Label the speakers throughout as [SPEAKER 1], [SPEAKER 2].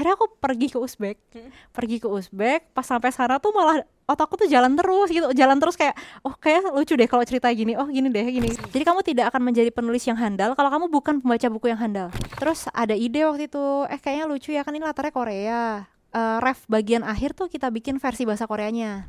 [SPEAKER 1] Akhirnya aku pergi ke Uzbek, pas sampai sana tuh malah otakku tuh jalan terus kayak oh kayak lucu deh kalau cerita gini, oh gini deh gini. Jadi kamu tidak akan menjadi penulis yang handal kalau kamu bukan pembaca buku yang handal. Terus ada ide waktu itu, kayaknya lucu ya, kan ini latarnya Korea. Ref bagian akhir tuh kita bikin versi bahasa Koreanya.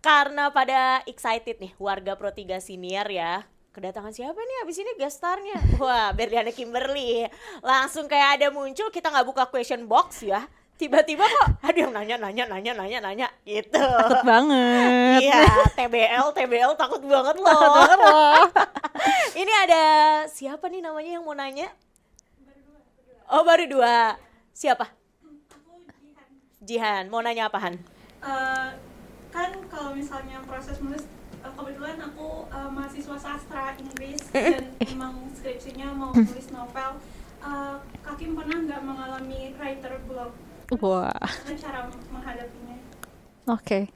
[SPEAKER 2] Karena pada excited nih warga Pro 3 senior ya, kedatangan siapa nih abis ini guest starnya? Wah, Berliana Kimberly. Langsung kayak ada muncul, kita nggak buka question box ya, tiba-tiba kok ada yang nanya gitu.
[SPEAKER 1] Takut banget.
[SPEAKER 2] Iya, TBL takut banget loh. Ini ada siapa nih namanya yang mau nanya? Oh, baru dua. Siapa?
[SPEAKER 3] Aku
[SPEAKER 2] Jihan. Mau nanya apaan?
[SPEAKER 3] Kan kalau misalnya proses menulis, kebetulan aku mahasiswa sastra Inggris dan emang skripsinya mau nulis novel. Kakim pernah nggak mengalami writer block?
[SPEAKER 1] Wah.
[SPEAKER 3] Gimana cara menghadapinya?
[SPEAKER 1] Oke.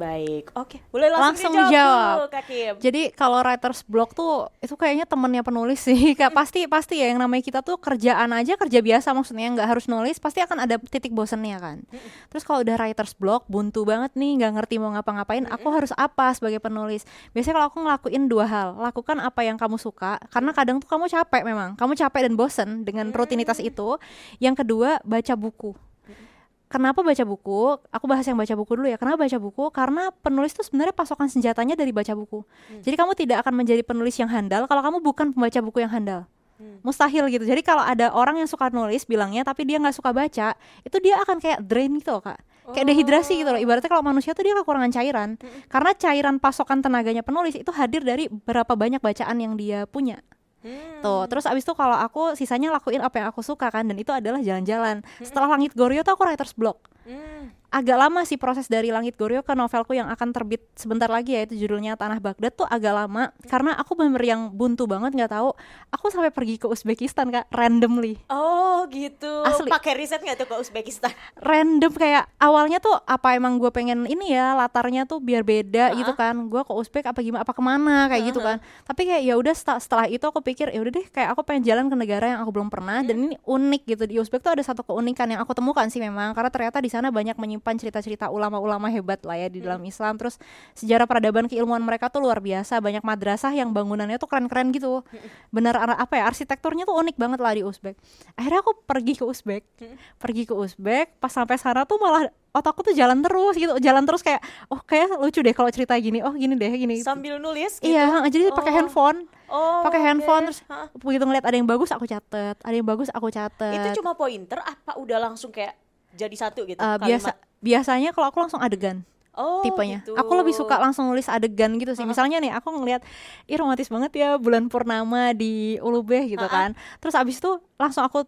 [SPEAKER 2] Baik. Oke. Boleh langsung
[SPEAKER 1] Dijawab.
[SPEAKER 2] dijawab dulu, Kak Kim.
[SPEAKER 1] Jadi kalau writer's block tuh itu kayaknya temennya penulis sih. Kayak pasti ya, yang namanya kita tuh kerjaan aja, kerja biasa maksudnya, nggak harus nulis, pasti akan ada titik bosennya kan. Terus kalau udah writer's block, buntu banget nih, nggak ngerti mau ngapa-ngapain, aku harus apa sebagai penulis? Biasanya kalau aku ngelakuin dua hal, lakukan apa yang kamu suka, karena kadang tuh kamu capek memang, kamu capek dan bosen dengan rutinitas itu. Yang kedua, baca buku. Kenapa baca buku? Aku bahas yang baca buku dulu ya. Kenapa baca buku? Karena penulis itu sebenarnya pasokan senjatanya dari baca buku. Jadi kamu tidak akan menjadi penulis yang handal kalau kamu bukan pembaca buku yang handal. Mustahil gitu. Jadi kalau ada orang yang suka nulis bilangnya tapi dia nggak suka baca, itu dia akan kayak drain gitu loh, Kak. Kayak dehidrasi gitu loh. Ibaratnya kalau manusia tuh dia kekurangan cairan. Karena cairan pasokan tenaganya penulis itu hadir dari berapa banyak bacaan yang dia punya. Tuh, terus abis itu kalau aku sisanya lakuin apa yang aku suka kan, dan itu adalah jalan-jalan. Setelah Langit Goryeo tuh aku writer's block. Agak lama sih proses dari Langit Goryeo ke novelku yang akan terbit sebentar lagi ya, itu judulnya Tanah Baghdad, tuh agak lama karena aku bener yang buntu banget, nggak tahu. Aku sampai pergi ke Uzbekistan, Kak, randomly.
[SPEAKER 2] Oh gitu.
[SPEAKER 1] Asli.
[SPEAKER 2] Pakai riset nggak tuh ke Uzbekistan?
[SPEAKER 1] Random, kayak awalnya tuh apa emang gue pengen ini ya, latarnya tuh biar beda gitu kan, gue ke Uzbek apa gimana, apa kemana kayak gitu kan. Tapi kayak ya udah setelah itu aku pikir ya udah deh, kayak aku pengen jalan ke negara yang aku belum pernah, dan ini unik gitu. Di Uzbek tuh ada satu keunikan yang aku temukan sih memang, karena ternyata di sana banyak menyimpan cerita-cerita ulama-ulama hebat lah ya di dalam Islam. Terus sejarah peradaban keilmuan mereka tuh luar biasa, banyak madrasah yang bangunannya tuh keren-keren gitu. Bener apa ya, arsitekturnya tuh unik banget lah di Uzbek. Akhirnya aku pergi ke Uzbek, pas sampai sana tuh malah otakku tuh jalan terus kayak oh kayak lucu deh kalau cerita gini, oh gini deh gini.
[SPEAKER 2] Sambil nulis gitu?
[SPEAKER 1] Iya, jadi pakai handphone. Handphone, terus
[SPEAKER 2] Ha.
[SPEAKER 1] begitu ngeliat ada yang bagus aku catet,
[SPEAKER 2] Itu cuma pointer apa udah langsung kayak jadi satu gitu?
[SPEAKER 1] Biasanya kalau aku langsung adegan. Tipenya.
[SPEAKER 2] Gitu.
[SPEAKER 1] Aku lebih suka langsung nulis adegan gitu sih. Misalnya nih aku ngeliat, romantis banget ya bulan purnama di Ulubeh gitu kan. Terus abis itu langsung aku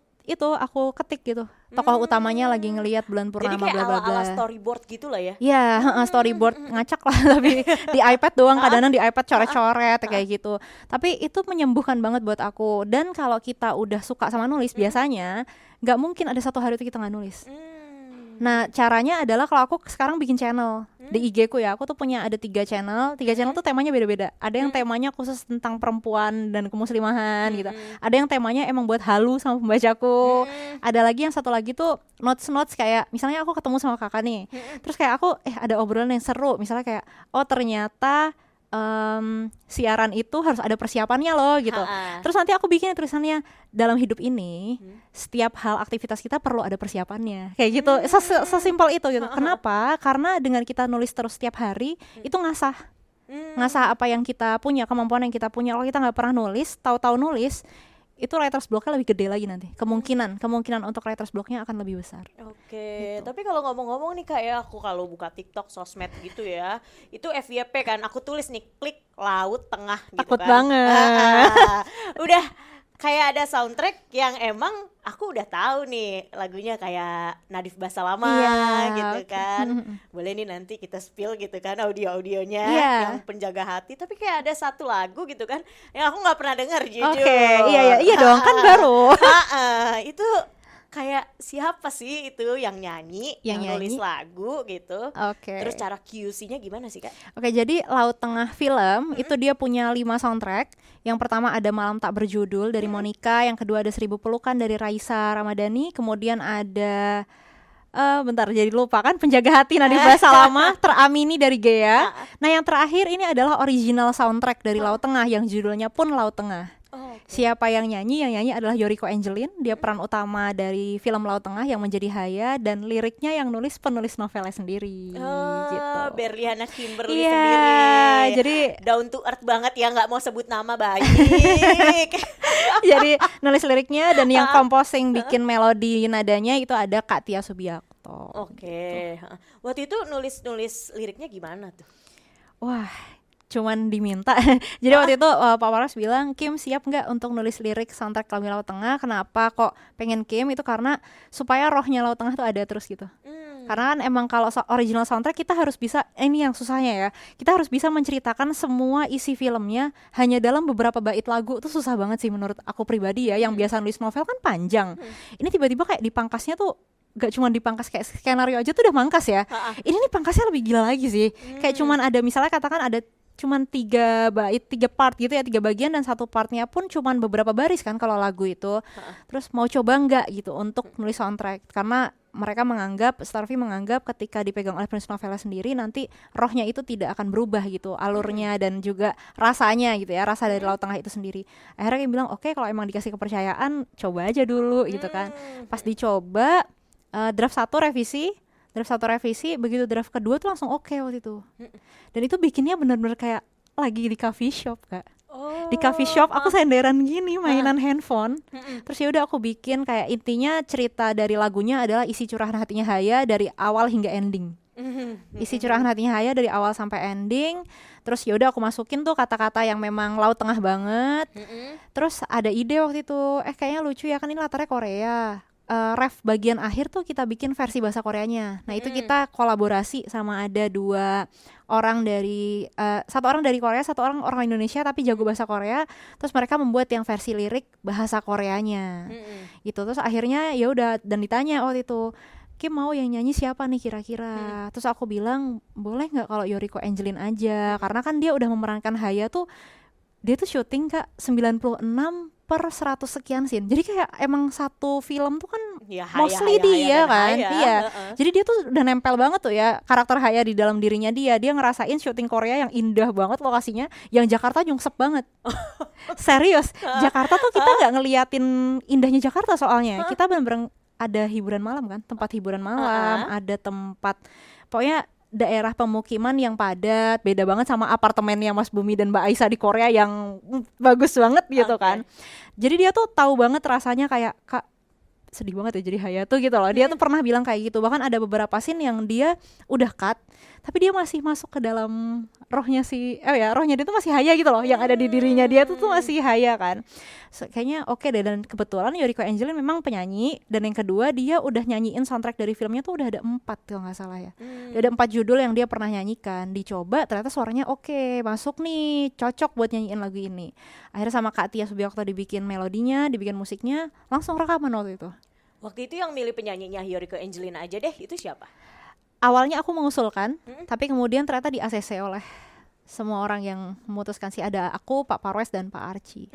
[SPEAKER 1] ketik gitu. Tokoh utamanya lagi ngelihat bulan purnama,
[SPEAKER 2] jadi kayak
[SPEAKER 1] bla bla bla.
[SPEAKER 2] ala storyboard gitu lah ya?
[SPEAKER 1] Iya, storyboard ngacak lah, tapi di iPad doang, kadang-kadang di iPad coret-coret kayak gitu. Tapi itu menyembuhkan banget buat aku. Dan kalau kita udah suka sama nulis, biasanya nggak mungkin ada satu hari itu kita nggak nulis. Nah, caranya adalah kalau aku sekarang bikin channel di IG ku ya, aku tuh punya ada 3 channel. 3 channel tuh temanya beda-beda. Ada yang temanya khusus tentang perempuan dan kemuslimahan gitu. Ada yang temanya emang buat halu sama pembacaku. Ada lagi yang satu lagi tuh notes kayak misalnya aku ketemu sama kakak nih. Terus kayak aku ada obrolan yang seru, misalnya kayak oh ternyata siaran itu harus ada persiapannya loh gitu. Terus nanti aku bikin tulisannya, dalam hidup ini setiap hal aktivitas kita perlu ada persiapannya kayak gitu. Sesimpel itu gitu. Kenapa? Karena dengan kita nulis terus setiap hari itu ngasah apa yang kita punya, kemampuan yang kita punya. Kalau kita nggak pernah nulis, tahu-tahu nulis, itu writer's blocknya lebih gede lagi nanti. Kemungkinan untuk writer's blocknya akan lebih besar.
[SPEAKER 2] Oke, gitu. Tapi kalau ngomong-ngomong nih kayak aku kalau buka TikTok, sosmed gitu ya, itu FYP kan, aku tulis nih klik laut tengah gitu.
[SPEAKER 1] Takut
[SPEAKER 2] kan.
[SPEAKER 1] banget.
[SPEAKER 2] Udah kayak ada soundtrack yang emang aku udah tahu nih lagunya kayak Nadif Basalama gitu kan. Boleh nih nanti kita spill gitu kan audio-audionya yang penjaga hati. Tapi kayak ada satu lagu gitu kan yang aku nggak pernah dengar jujur.
[SPEAKER 1] Oke, iya dong, kan baru.
[SPEAKER 2] Itu kayak siapa sih itu yang nyanyi, yang nulis lagu gitu. Terus cara QC-nya gimana sih, Kak?
[SPEAKER 1] Oke, jadi Laut Tengah film itu dia punya 5 soundtrack. Yang pertama ada Malam Tak Berjudul dari Monica, yang kedua ada 1000 Pelukan dari Raisa Ramadhani, kemudian ada bentar jadi lupa kan, Penjaga Hati Nadif Basalamah, Teramini dari Gea. Nah, yang terakhir ini adalah original soundtrack dari Laut Tengah yang judulnya pun Laut Tengah. Siapa yang nyanyi? Yang nyanyi adalah Yoriko Angelin. Dia peran utama dari film Laut Tengah yang menjadi Haya, dan liriknya yang nulis penulis novelnya sendiri. Gitu.
[SPEAKER 2] Berliana Kimberly sendiri.
[SPEAKER 1] Jadi
[SPEAKER 2] down to earth banget ya, nggak mau sebut nama, baik.
[SPEAKER 1] Jadi nulis liriknya dan yang composing bikin melodi nadanya itu ada Kak Tia Subiakto.
[SPEAKER 2] Oke. Waktu itu nulis liriknya gimana tuh?
[SPEAKER 1] Wah, cuman diminta. Jadi waktu itu Pak Waras bilang, Kim siap nggak untuk nulis lirik soundtrack Kami Laut Tengah? Kenapa kok pengen Kim? Itu karena supaya rohnya Laut Tengah tuh ada terus gitu. Karena kan emang kalau original soundtrack kita harus bisa, ini yang susahnya ya, kita harus bisa menceritakan semua isi filmnya hanya dalam beberapa bait lagu. Itu susah banget sih menurut aku pribadi ya. Yang biasa nulis novel kan panjang. Ini tiba-tiba kayak dipangkasnya tuh gak cuma dipangkas kayak skenario aja tuh udah mangkas ya. Ini nih pangkasnya lebih gila lagi sih. Kayak cuman ada, misalnya katakan ada cuman 3 bait, 3 part gitu ya, 3 bagian, dan satu partnya pun cuman beberapa baris kan kalau lagu itu. Terus mau coba nggak gitu untuk nulis soundtrack, karena mereka menganggap, Starvi menganggap ketika dipegang oleh penulis novelnya sendiri nanti rohnya itu tidak akan berubah gitu, alurnya dan juga rasanya gitu ya, rasa dari Laut Tengah itu sendiri. Akhirnya dia bilang oke, kalau emang dikasih kepercayaan coba aja dulu gitu kan. Pas dicoba draft 1 revisi, begitu draft kedua tuh langsung oke waktu itu. Dan itu bikinnya benar-benar kayak lagi di coffee shop, Kak. Di coffee shop aku senderan gini mainan handphone. Terus ya udah aku bikin kayak, intinya cerita dari lagunya adalah isi curahan hatinya Haya dari awal hingga ending. Isi curahan hatinya Haya dari awal sampai ending. Terus ya udah aku masukin tuh kata-kata yang memang Laut Tengah banget. Terus ada ide waktu itu, kayaknya lucu ya, kan ini latarnya Korea. Ref bagian akhir tuh kita bikin versi bahasa Koreanya. Nah itu kita kolaborasi sama ada 2 orang dari satu orang dari Korea, satu orang Indonesia tapi jago bahasa Korea. Terus mereka membuat yang versi lirik bahasa Koreanya. Gitu. Terus akhirnya ya udah, dan ditanya waktu itu, Kim mau yang nyanyi siapa nih kira-kira? Terus aku bilang boleh nggak kalau Yoriko Angelin aja, karena kan dia udah memerankan Haya tuh, dia tuh syuting Kak 96 per 100 sekian scene. Jadi kayak emang satu film tuh kan ya, mostly dia kan. Iya. Jadi dia tuh udah nempel banget tuh ya karakter Haya di dalam dirinya dia. Dia ngerasain syuting Korea yang indah banget lokasinya, yang Jakarta nyungsep banget. Serius, Jakarta tuh kita nggak ngeliatin indahnya Jakarta soalnya. Kita bener-bener ada hiburan malam kan, tempat hiburan malam, ada tempat, pokoknya daerah pemukiman yang padat, beda banget sama apartemennya Mas Bumi dan Mbak Aisyah di Korea yang bagus banget gitu kan. Jadi dia tuh tahu banget rasanya kayak, Kak sedih banget ya jadi Haya tuh gitu loh. Dia tuh pernah bilang kayak gitu, bahkan ada beberapa scene yang dia udah cut tapi dia masih masuk ke dalam rohnya rohnya dia tuh masih Haya gitu loh, yang ada di dirinya dia tuh masih Haya kan. Kayaknya oke deh, dan kebetulan Yoriko Angelin memang penyanyi, dan yang kedua dia udah nyanyiin soundtrack dari filmnya tuh udah ada 4 kalau nggak salah ya. Udah ada 4 judul yang dia pernah nyanyikan. Dicoba ternyata suaranya oke, masuk nih, cocok buat nyanyiin lagu ini. Akhirnya sama Kak Tia Subiakto dibikin melodinya, dibikin musiknya, langsung rekaman waktu itu.
[SPEAKER 2] Waktu itu yang milih penyanyinya Yoriko Angelin aja deh, itu siapa?
[SPEAKER 1] Awalnya aku mengusulkan, tapi kemudian ternyata di ACC oleh semua orang yang memutuskan sih, ada aku, Pak Parwes, dan Pak Archie.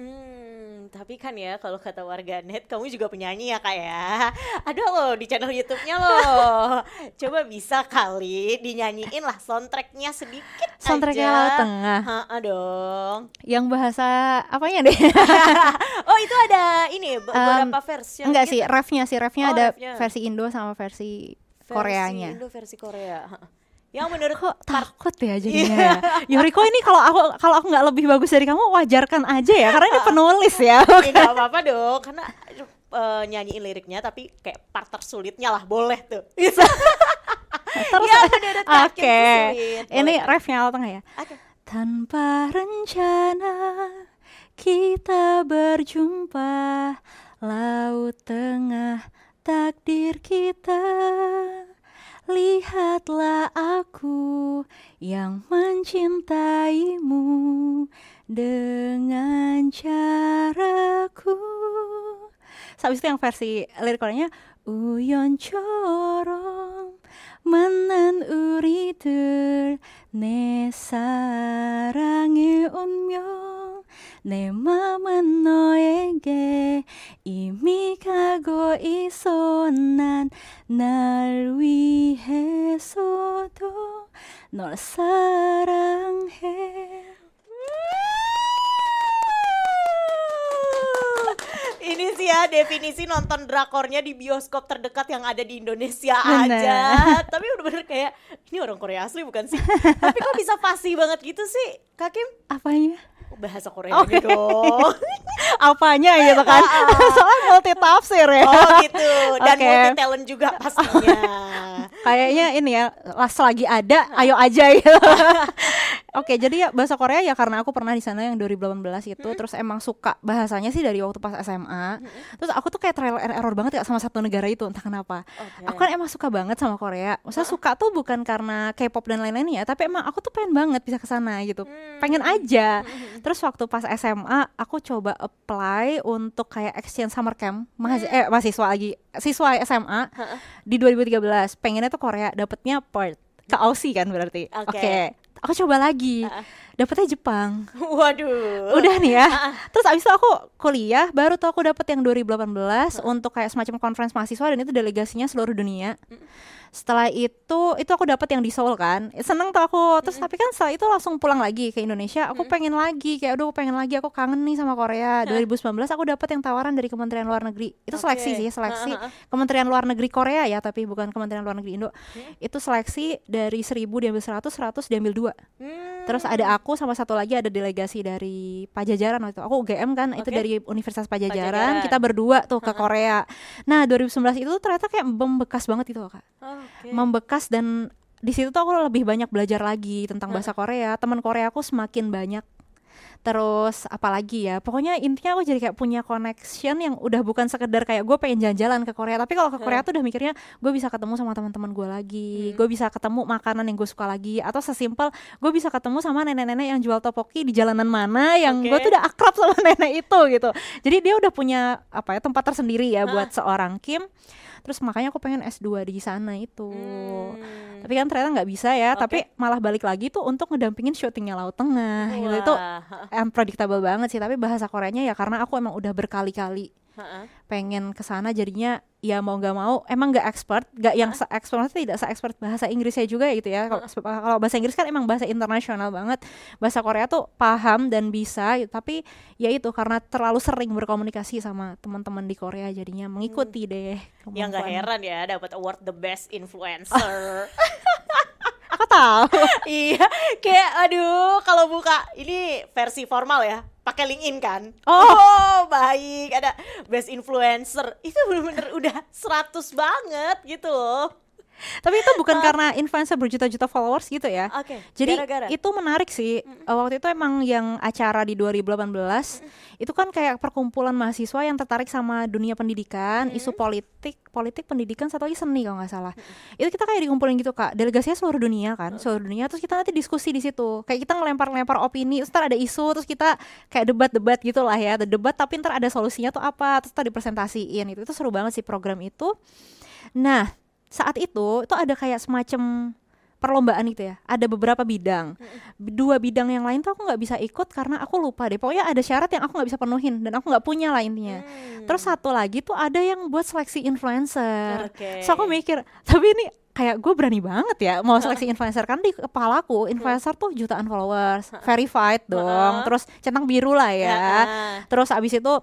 [SPEAKER 2] Tapi kan ya kalau kata warganet, kamu juga penyanyi ya Kak ya. Ada loh di channel YouTube-nya loh. Coba bisa kali dinyanyiin lah soundtrack-nya sedikit
[SPEAKER 1] Soundtrack-nya
[SPEAKER 2] aja.
[SPEAKER 1] Laut Tengah.
[SPEAKER 2] Dong.
[SPEAKER 1] Yang bahasa apanya deh?
[SPEAKER 2] Oh itu ada ini beberapa versi.
[SPEAKER 1] Enggak sih, refnya ada
[SPEAKER 2] refnya.
[SPEAKER 1] versi Indo sama versi Koreanya.
[SPEAKER 2] Indo versi Korea. Yang menurut
[SPEAKER 1] kok takut ya jadinya. Yoriko ini kalau aku nggak lebih bagus dari kamu, wajarkan aja ya, karena ini penulis ya.
[SPEAKER 2] Nggak apa-apa dong, karena nyanyiin liriknya tapi kayak part tersulitnya lah boleh tuh.
[SPEAKER 1] Terus
[SPEAKER 2] ya,
[SPEAKER 1] oke. Ini refnya Laut Tengah ya. Tanpa rencana kita berjumpa, Laut Tengah takdir kita. Lihatlah aku yang mencintaimu dengan caraku, Habis itu yang versi lirik Koreanya 우연처럼 만난 우리들 내 사랑의 운명 내 맘은 너에게 이미 가고 있어 난 날 위해서도 널 사랑해.
[SPEAKER 2] Ini sih ya definisi nonton drakornya di bioskop terdekat yang ada di Indonesia
[SPEAKER 1] Bener.
[SPEAKER 2] aja. Tapi bener-bener kayak ini orang Korea asli bukan sih? Tapi kok bisa fasih banget gitu sih, Kak Kim?
[SPEAKER 1] Apanya?
[SPEAKER 2] Bahasa Koreanya dong.
[SPEAKER 1] Apanya gitu kan? Soalnya multi tafsir ya.
[SPEAKER 2] Oh gitu. Dan
[SPEAKER 1] Oke.
[SPEAKER 2] multi talent juga pastinya.
[SPEAKER 1] Kayaknya ini ya, selagi ada, ayo aja gitu. Oke, jadi ya bahasa Korea ya karena aku pernah di sana yang 2018 itu, terus emang suka bahasanya sih dari waktu pas SMA. Terus aku tuh kayak trial and error banget ya sama satu negara itu, entah kenapa.
[SPEAKER 2] Oke.
[SPEAKER 1] Aku kan emang suka banget sama Korea. Maksudnya suka tuh bukan karena K-pop dan lain-lain ya, tapi emang aku tuh pengen banget bisa ke sana gitu. Pengen aja. Terus waktu pas SMA aku coba apply untuk kayak exchange summer camp mahasiswa lagi, siswa SMA di 2013. Pengennya tuh Korea, dapetnya Perth. Ke Aussie kan berarti.
[SPEAKER 2] Oke.
[SPEAKER 1] Aku coba lagi. Dapetnya Jepang.
[SPEAKER 2] Waduh.
[SPEAKER 1] Udah nih ya. Terus abis itu aku kuliah, baru tuh aku dapet yang 2018 untuk kayak semacam conference mahasiswa, dan itu delegasinya seluruh dunia. Setelah itu aku dapat yang di Seoul kan, seneng tuh aku. Terus tapi kan setelah itu langsung pulang lagi ke Indonesia. Aku pengen lagi, kayak aduh pengen lagi, aku kangen nih sama Korea. 2019 aku dapat yang tawaran dari Kementerian Luar Negeri. Itu seleksi sih, seleksi Kementerian Luar Negeri Korea ya, tapi bukan Kementerian Luar Negeri Indo. Itu seleksi dari 1000 diambil 100 diambil 2. Terus ada aku sama satu lagi ada delegasi dari Pajajaran waktu itu. Aku UGM kan, itu dari Universitas Pajajaran. Kita berdua tuh ke Korea. Nah 2019 itu ternyata kayak membekas banget itu loh Kak. Membekas, dan di situ tuh aku lebih banyak belajar lagi tentang bahasa Korea. Teman Korea aku semakin banyak. Terus apalagi ya, pokoknya intinya aku jadi kayak punya connection yang udah bukan sekedar kayak gue pengen jalan-jalan ke Korea, tapi kalau ke Korea tuh udah mikirnya gue bisa ketemu sama teman-teman gue lagi, gue bisa ketemu makanan yang gue suka lagi, atau sesimpel gue bisa ketemu sama nenek-nenek yang jual topoki di jalanan mana yang gue tuh udah akrab sama nenek itu gitu. Jadi dia udah punya apa ya, tempat tersendiri ya buat seorang Kim. Terus makanya aku pengen S2 di sana itu. Tapi kan ternyata nggak bisa ya. Tapi malah balik lagi tuh untuk ngedampingin syutingnya Laut Tengah. Gitu. Itu unpredictable banget sih. Tapi bahasa Koreanya ya karena aku emang udah berkali-kali pengen kesana, jadinya ya mau nggak mau emang nggak expert, nggak yang se-expert, tidak se-expert bahasa Inggrisnya juga ya gitu ya. Kalau bahasa Inggris kan emang bahasa internasional banget, bahasa Korea tuh paham dan bisa, tapi ya itu karena terlalu sering berkomunikasi sama teman-teman di Korea jadinya mengikuti deh.
[SPEAKER 2] Ya nggak heran ya dapat award the best influencer.
[SPEAKER 1] Aku tahu.
[SPEAKER 2] Iya, kayak aduh kalau buka ini versi formal ya, pakai LinkedIn kan.
[SPEAKER 1] Oh,
[SPEAKER 2] baik, ada best influencer. Itu bener-bener udah 100 banget gitu loh.
[SPEAKER 1] Tapi itu bukan karena influencer berjuta-juta followers gitu ya. Jadi
[SPEAKER 2] gara-gara.
[SPEAKER 1] itu menarik sih. Waktu itu emang yang acara di 2018 itu kan kayak perkumpulan mahasiswa yang tertarik sama dunia pendidikan, isu politik pendidikan, satu lagi seni kalau nggak salah. Itu kita kayak dikumpulin gitu Kak. Delegasinya seluruh dunia kan, seluruh dunia. Terus kita nanti diskusi di situ. Kayak kita ngelempar-lempar opini, terus ntar ada isu, terus kita kayak debat-debat gitulah ya. Ada debat tapi ntar ada solusinya tuh apa, terus ntar dipresentasiin. Itu seru banget sih program itu. Nah, saat itu ada kayak semacam perlombaan gitu ya, ada beberapa bidang, 2 bidang yang lain tuh aku nggak bisa ikut karena aku lupa deh, pokoknya ada syarat yang aku nggak bisa penuhin dan aku nggak punya lah intinya. Terus satu lagi tuh ada yang buat seleksi influencer. So aku mikir, tapi ini kayak gue berani banget ya mau seleksi influencer, kan di kepalaku influencer tuh jutaan followers, verified dong, terus centang biru lah ya, terus abis itu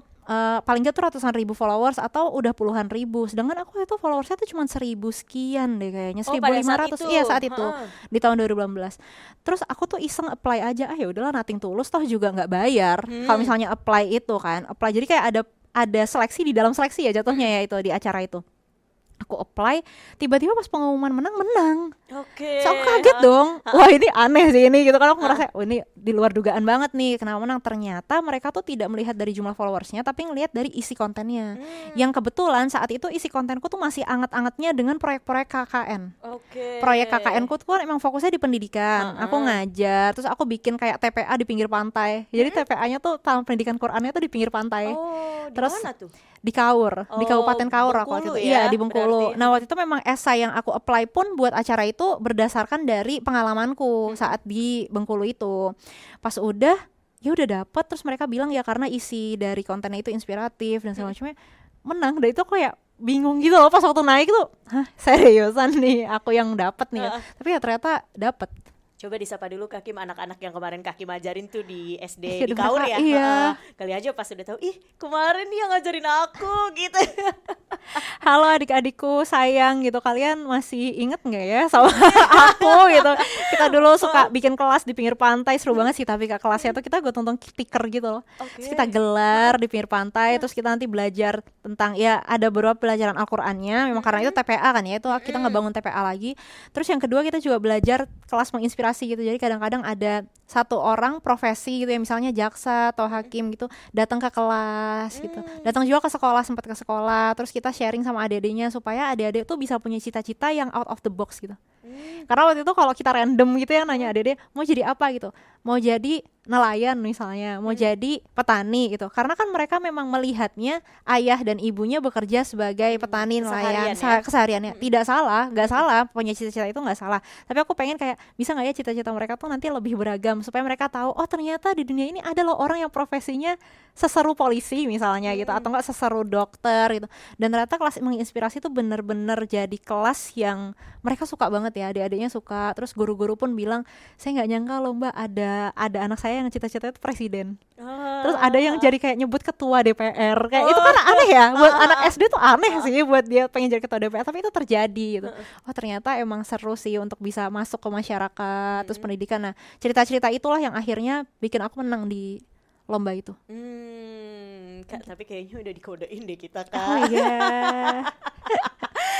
[SPEAKER 1] paling nggak tuh ratusan ribu followers atau udah puluhan ribu, sedangkan aku itu followersnya tuh cuma 1000 sekian deh kayaknya, 1500. Iya saat itu di tahun 2018. Terus aku tuh iseng apply aja, ya udahlah nothing tulus, toh juga nggak bayar kalau misalnya apply itu kan, apply jadi kayak ada seleksi di dalam seleksi ya jatuhnya ya itu di acara itu. Aku apply, tiba-tiba pas pengumuman menang.
[SPEAKER 2] Oke.
[SPEAKER 1] So aku kaget dong, wah ini aneh sih ini gitu kan, aku ngerasa ini di luar dugaan banget nih kenapa menang. Ternyata mereka tuh tidak melihat dari jumlah followersnya, tapi ngelihat dari isi kontennya. Yang kebetulan saat itu isi kontenku tuh masih anget-angetnya dengan proyek-proyek KKN. Proyek KKN ku tuh kan emang fokusnya di pendidikan. Aku ngajar, terus aku bikin kayak TPA di pinggir pantai. Jadi TPA-nya tuh Taman Pendidikan Qurannya tuh di pinggir pantai.
[SPEAKER 2] Terus di mana tuh?
[SPEAKER 1] Di Kaur, di Kabupaten Kaur aku waktu itu. Iya, di Bengkulu. Nah, waktu itu memang esai yang aku apply pun buat acara itu berdasarkan dari pengalamanku saat di Bengkulu itu. Pas udah, ya udah dapet, terus mereka bilang ya karena isi dari kontennya itu inspiratif dan segala macamnya, menang. Dan itu kayak bingung gitu loh pas waktu naik tuh, hah seriusan nih aku yang dapet nih. Tapi ya ternyata dapet.
[SPEAKER 2] Coba disapa dulu Kakim, anak-anak yang kemarin Kakim ajarin tuh di SD di Kaur ya.
[SPEAKER 1] Iya.
[SPEAKER 2] Kali aja pas udah tahu, ih kemarin nih yang ngajarin aku gitu.
[SPEAKER 1] Halo adik-adikku sayang gitu, kalian masih inget nggak ya sama aku gitu. Kita dulu suka bikin kelas di pinggir pantai, seru banget sih. Tapi ke kelasnya tuh kita gontung stiker gitu loh. Terus kita gelar di pinggir pantai, terus kita nanti belajar tentang, ya ada beberapa pelajaran Al-Qur'annya. Memang karena itu TPA kan ya, itu kita ngebangun TPA lagi. Terus yang kedua kita juga belajar kelas menginspirasi gitu. Jadi kadang-kadang ada satu orang profesi gitu ya, misalnya jaksa atau hakim gitu, datang ke kelas gitu, datang juga ke sekolah, sempat ke sekolah, terus kita sharing sama adik-adiknya supaya adik-adik tuh bisa punya cita-cita yang out of the box gitu. Karena waktu itu kalau kita random gitu ya nanya adik-adik mau jadi apa gitu, mau jadi nelayan misalnya, mau jadi petani gitu, karena kan mereka memang melihatnya ayah dan ibunya bekerja sebagai petani, nelayan kesehariannya. Tidak salah, nggak salah, punya cita-cita itu nggak salah, tapi aku pengen kayak bisa nggak ya cita-cita mereka tuh nanti lebih beragam supaya mereka tahu, oh ternyata di dunia ini ada loh orang yang profesinya seseru polisi misalnya gitu, atau enggak seseru dokter gitu. Dan ternyata kelas menginspirasi tuh bener-bener jadi kelas yang mereka suka banget ya, adik-adiknya suka. Terus guru-guru pun bilang, saya nggak nyangka loh mbak ada anak saya yang cita-citanya itu presiden. Terus ada yang jadi kayak nyebut ketua DPR, kayak itu kan aneh ya buat anak SD tuh, aneh sih buat dia pengen jadi ketua DPR, tapi itu terjadi gitu. Oh ternyata emang seru sih untuk bisa masuk ke masyarakat, terus pendidikan. Nah cerita-cerita itulah yang akhirnya bikin aku menang di lomba itu.
[SPEAKER 2] Kak, tapi kayaknya udah dikodein deh kita Kak.
[SPEAKER 1] Oh iya.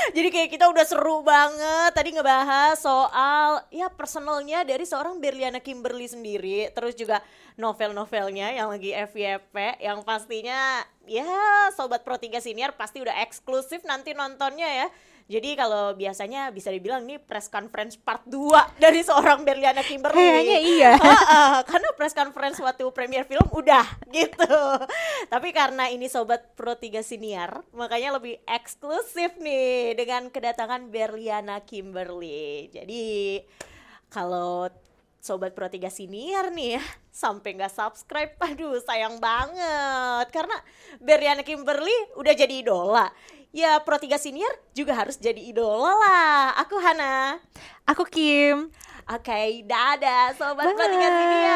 [SPEAKER 2] Jadi kayak kita udah seru banget tadi ngebahas soal ya personalnya dari seorang Berliana Kimberly sendiri, terus juga novel-novelnya yang lagi FYP, yang pastinya ya Sobat Pro 3 Senior pasti udah eksklusif nanti nontonnya ya. Jadi kalau biasanya bisa dibilang nih press conference part 2 dari seorang Berliana Kimberly.
[SPEAKER 1] Kayaknya iya.
[SPEAKER 2] Karena press conference waktu premier film udah gitu. Tapi karena ini Sobat Pro 3 Senior, makanya lebih eksklusif nih dengan kedatangan Berliana Kimberly. Jadi kalau Sobat Pro 3 Senior nih ya sampai nggak subscribe, aduh sayang banget. Karena Berliana Kimberly udah jadi idola. Ya Pro 3 Senior juga harus jadi idola lah. Aku Hana.
[SPEAKER 1] Aku Kim.
[SPEAKER 2] Oke, dadah Sobat Pro 3 Senior.